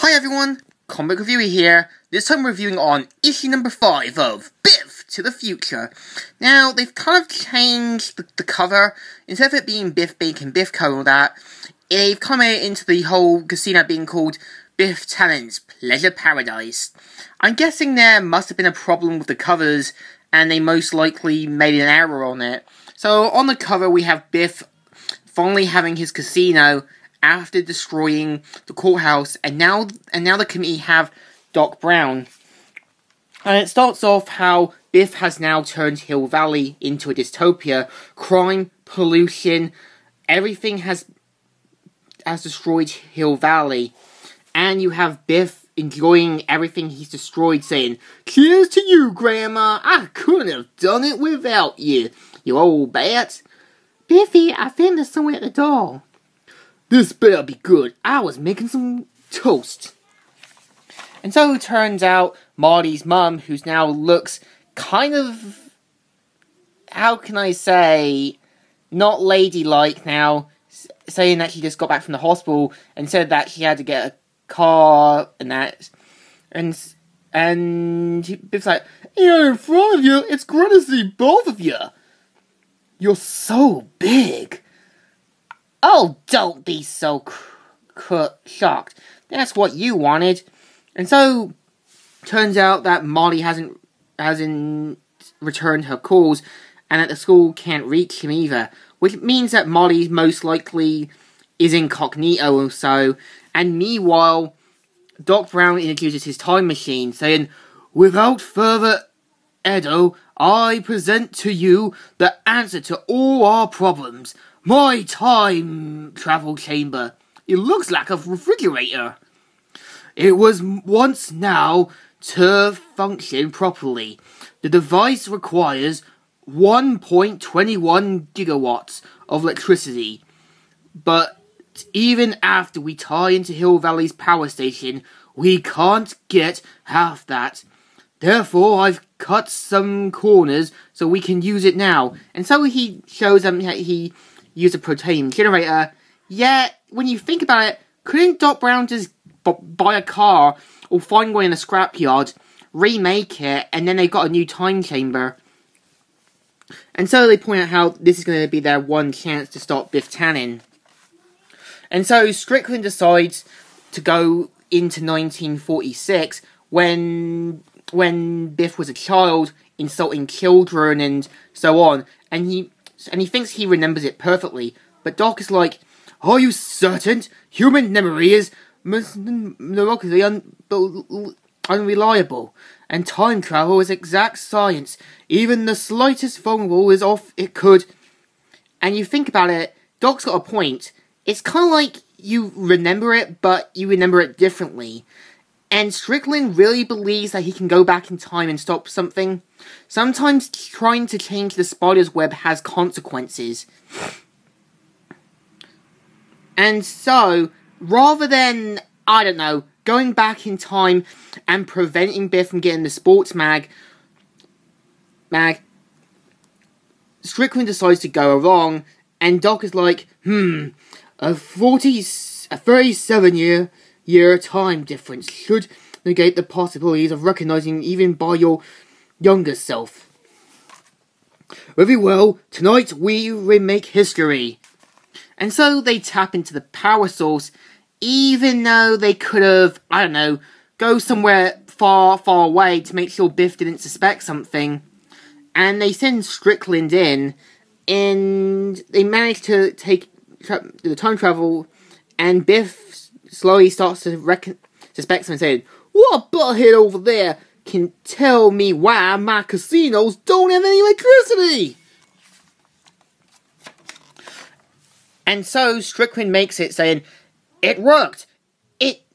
Hi everyone, Comic Reviewer here. This time reviewing on issue number 5 of Biff to the Future. Now, they've kind of changed the cover. Instead of it being Biff Bacon Biff cover and all that, they've come into the whole casino being called Biff Tannen's Pleasure Paradise. I'm guessing there must have been a problem with the covers, and they most likely made an error on it. So, on the cover we have Biff finally having his casino after destroying the courthouse, and now the committee have Doc Brown. And it starts off how Biff has now turned Hill Valley into a dystopia. Crime, pollution, everything has destroyed Hill Valley. And you have Biff enjoying everything he's destroyed, saying, "Cheers to you, Grandma! I couldn't have done it without you, you old bat." "Biffy, I think there's someone at the door." "This better be good. I was making some toast." And so it turns out Marty's mum, who now looks kind of, how can I say, not ladylike now, saying that she just got back from the hospital and said that she had to get a car and that. And Biff's like, "Here in front of you, it's great to see both of you. You're so big." "Oh, don't be so shocked. That's what you wanted." And so, turns out that Molly hasn't returned her calls, and that the school can't reach him either. Which means that Molly most likely is incognito or so. And meanwhile, Doc Brown introduces his time machine, saying, "Without further ado, I present to you the answer to all our problems. My time travel chamber. It looks like a refrigerator. It was once now to function properly. The device requires 1.21 gigawatts of electricity. But even after we tie into Hill Valley's power station, we can't get half that. Therefore, I've cut some corners so we can use it now." And so he shows them that he used a protein generator. Yet, when you think about it, couldn't Doc Brown just buy a car or find one in a scrapyard, remake it, and then they've got a new time chamber? And so they point out how this is going to be their one chance to stop Biff Tannen. And so Strickland decides to go into 1946 when Biff was a child, insulting children and so on, and he thinks he remembers it perfectly. But Doc is like, "Are you certain? Human memory is miraculously unreliable, and time travel is exact science. Even the slightest vulnerable is off it could." And you think about it, Doc's got a point. It's kind of like you remember it, but you remember it differently. And Strickland really believes that he can go back in time and stop something. Sometimes trying to change the spider's web has consequences. And so, rather than, I don't know, going back in time and preventing Biff from getting the sports mag, Strickland decides to go along, and Doc is like, a 37-year time difference should negate the possibilities of recognizing even by your younger self. Very well, tonight we remake history. And so they tap into the power source, even though they could have, I don't know, go somewhere far, far away to make sure Biff didn't suspect something. And they send Strickland in, and they manage to take the time travel, and Biff slowly starts to suspect something, saying, "What butthead over there can tell me why my casinos don't have any electricity?" And so Strickland makes it, saying, "It worked. It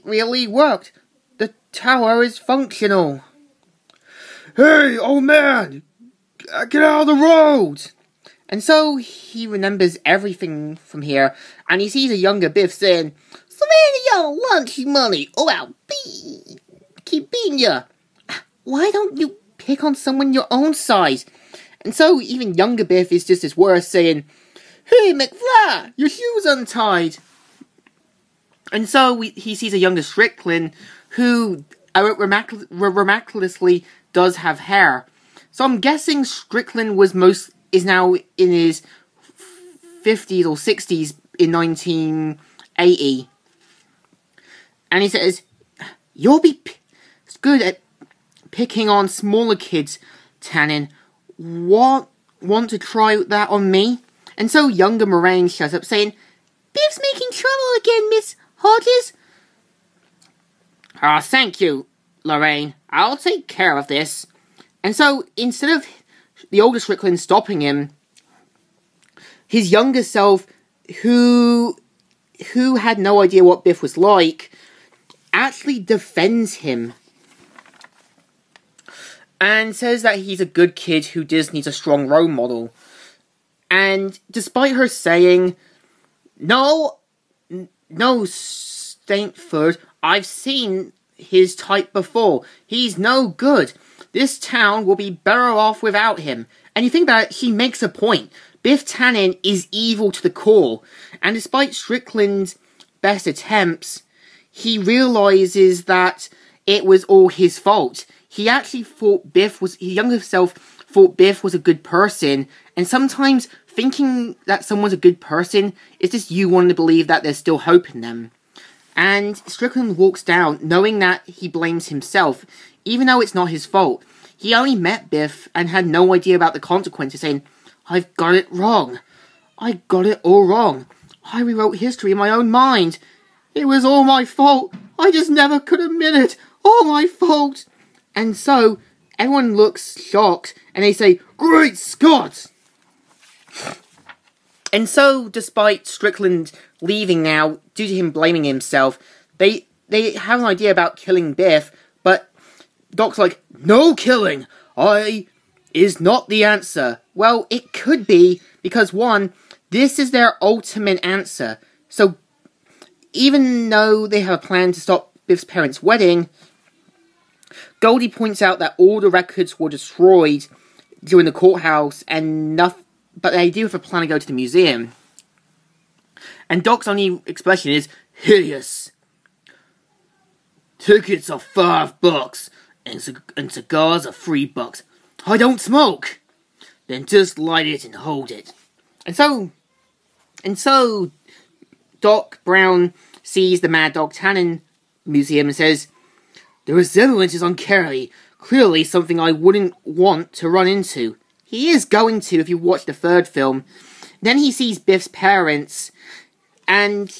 really worked. The tower is functional." "Hey, old man, get out of the road!" And so he remembers everything from here, and he sees a younger Biff saying, "So many y'all lunch money, or I'll keep beating ya. Why don't you pick on someone your own size?" And so even younger Biff is just as worse, saying, "Hey, McFly, your shoe's untied." And so he sees a younger Strickland who miraculously does have hair. So I'm guessing Strickland is now in his 50s or 60s in 1980. And he says, "You'll be good at picking on smaller kids, Tannen. Want to try that on me?" And so younger Moraine shows up saying, "Biff's making trouble again, Miss Hodges." "Ah, thank you, Lorraine. I'll take care of this." And so, instead of the older Strickland stopping him, his younger self, who had no idea what Biff was like, actually defends him. And says that he's a good kid who just needs a strong role model. And despite her saying, No, Stainford, I've seen his type before. He's no good. This town will be better off without him. And you think about it, she makes a point. Biff Tannen is evil to the core. And despite Strickland's best attempts, he realizes that it was all his fault. He actually thought his younger self thought Biff was a good person. And sometimes thinking that someone's a good person is just you wanting to believe that there's still hope in them. And Strickland walks down, knowing that he blames himself, even though it's not his fault. He only met Biff and had no idea about the consequences, saying, "I've got it wrong. I got it all wrong. I rewrote history in my own mind. It was all my fault. I just never could admit it. All my fault." And so, everyone looks shocked, and they say, "Great Scott!" And so, despite Strickland leaving now, due to him blaming himself, they have an idea about killing Biff, but Doc's like, "No killing! Is not the answer." Well, it could be, because one, this is their ultimate answer. So, even though they have a plan to stop Biff's parents' wedding, Goldie points out that all the records were destroyed during the courthouse, but they do have a plan to go to the museum. And Doc's only expression is, "Hideous. Tickets are $5, and cigars are $3. I don't smoke." "Then just light it and hold it." And so Doc Brown sees the Mad Dog Tannen Museum and says, "The resemblance is uncanny. Clearly something I wouldn't want to run into." He is going to if you watch the third film. Then he sees Biff's parents, and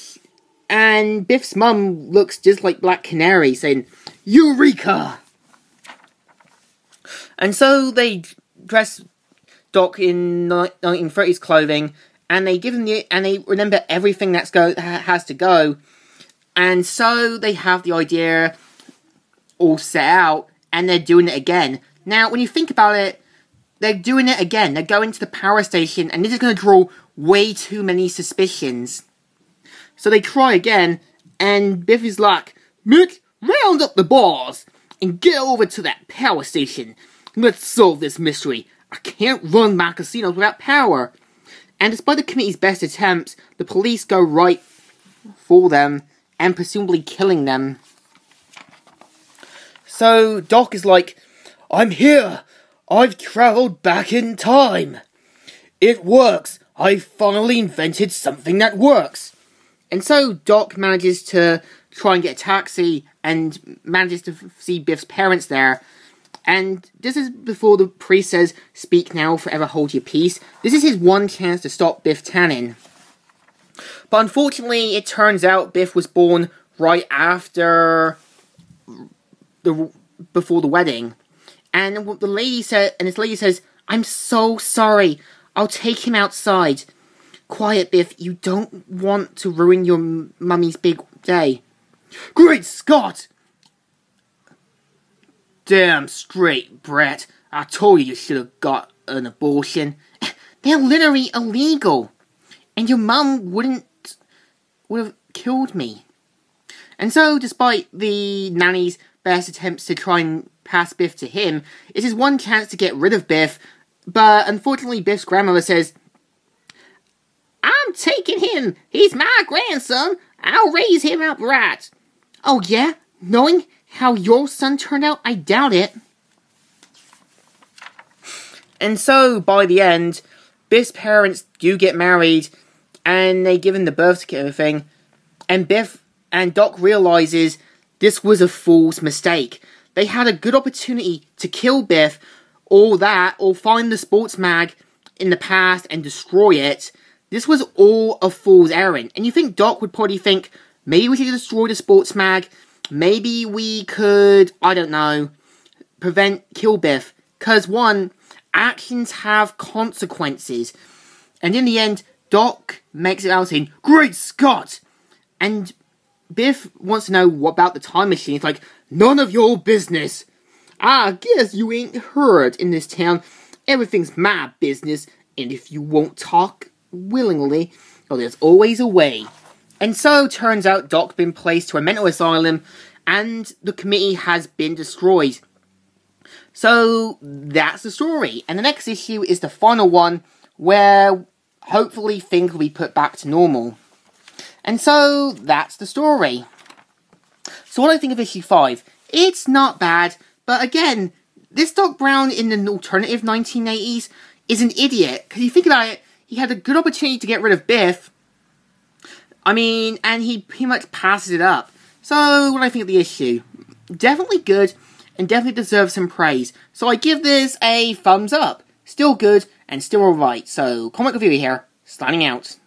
Biff's mum looks just like Black Canary, saying, "Eureka!" And so they dress Doc in 1930s clothing, and they give him and they remember everything has to go. And so they have the idea all set out, and they're doing it again. Now, when you think about it, they're doing it again. They're going to the power station, and this is going to draw way too many suspicions. So they try again, and Biff is like, "Mick, round up the boss and get over to that power station. Let's solve this mystery. I can't run my casinos without power." And despite the committee's best attempts, the police go right for them, and presumably killing them. So Doc is like, "I'm here. I've travelled back in time. It works. I finally invented something that works." And so Doc manages to try and get a taxi and manages to see Biff's parents there. And this is before the priest says, "Speak now, forever hold your peace." This is his one chance to stop Biff Tannen. But unfortunately, it turns out Biff was born right after before the wedding. And this lady says, "I'm so sorry. I'll take him outside." "Quiet, Biff. You don't want to ruin your mummy's big day." "Great Scott! Damn straight, Brett. I told you should have got an abortion." "They're literally illegal. And your mum would have killed me." And so, despite the nanny's best attempts to try and pass Biff to him, it's his one chance to get rid of Biff. But unfortunately, Biff's grandmother says, "I'm taking him. He's my grandson. I'll raise him up right. Oh yeah? Knowing how your son turned out, I doubt it. And so, by the end, Biff's parents do get married, and they give him the birth certificate and everything, and Biff and Doc realizes this was a fool's mistake. They had a good opportunity to kill Biff, or find the sports mag in the past and destroy it. This was all a fool's errand. And you think Doc would probably think, maybe we could destroy the sports mag, maybe we could, I don't know, kill Biff. Because one, actions have consequences. And in the end, Doc makes it out saying, Great Scott! And Biff wants to know what about the time machine. It's like, none of your business. I guess you ain't heard in this town. Everything's my business. And if you won't talk willingly, well, there's always a way. And so, turns out Doc's been placed to a mental asylum, and the committee has been destroyed. So, that's the story. And the next issue is the final one, where hopefully things will be put back to normal. And so, that's the story. So what do I think of issue 5? It's not bad, but again, this Doc Brown in the alternative 1980s is an idiot. Because you think about it, he had a good opportunity to get rid of Biff. I mean, and he pretty much passes it up. So, what do I think of the issue? Definitely good, and definitely deserves some praise. So I give this a thumbs up. Still good, and still alright. So, Comic Review here, signing out.